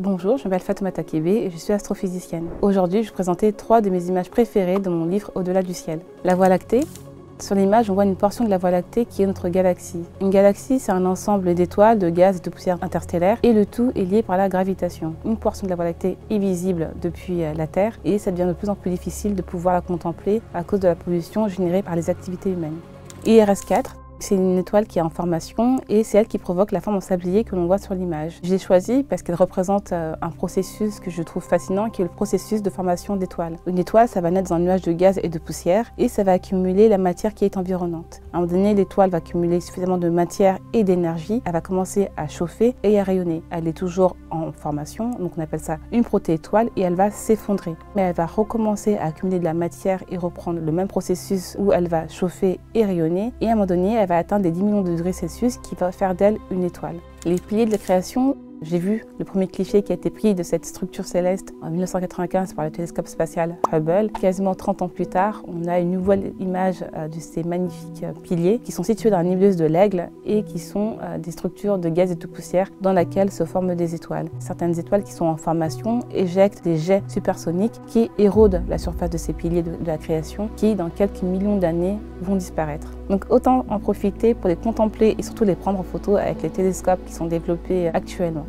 Bonjour, je m'appelle Fatoumata Kébé et je suis astrophysicienne. Aujourd'hui, je vais vous présenter 3 de mes images préférées de mon livre Au-delà du ciel. La Voie lactée. Sur l'image, on voit une portion de la Voie lactée qui est notre galaxie. Une galaxie, c'est un ensemble d'étoiles, de gaz et de poussières interstellaires et le tout est lié par la gravitation. Une portion de la Voie lactée est visible depuis la Terre et ça devient de plus en plus difficile de pouvoir la contempler à cause de la pollution générée par les activités humaines. IRS4. C'est une étoile qui est en formation et c'est elle qui provoque la forme en sablier que l'on voit sur l'image. Je l'ai choisie parce qu'elle représente un processus que je trouve fascinant qui est le processus de formation d'étoiles. Une étoile, ça va naître dans un nuage de gaz et de poussière et ça va accumuler la matière qui est environnante. À un moment donné, l'étoile va accumuler suffisamment de matière et d'énergie, elle va commencer à chauffer et à rayonner. Elle est toujours en formation, donc on appelle ça une protéétoile et elle va s'effondrer. Mais elle va recommencer à accumuler de la matière et reprendre le même processus où elle va chauffer et rayonner et à un moment donné, elle va atteindre des 10 millions de degrés Celsius qui va faire d'elle une étoile. Les piliers de la création, j'ai vu le premier cliché qui a été pris de cette structure céleste en 1995 par le télescope spatial Hubble. Quasiment 30 ans plus tard, on a une nouvelle image de ces magnifiques piliers qui sont situés dans la nébuleuse de l'Aigle et qui sont des structures de gaz et de poussière dans laquelle se forment des étoiles. Certaines étoiles qui sont en formation éjectent des jets supersoniques qui érodent la surface de ces piliers de la création qui, dans quelques millions d'années, vont disparaître. Donc autant en profiter pour les contempler et surtout les prendre en photo avec les télescopes qui sont développés actuellement.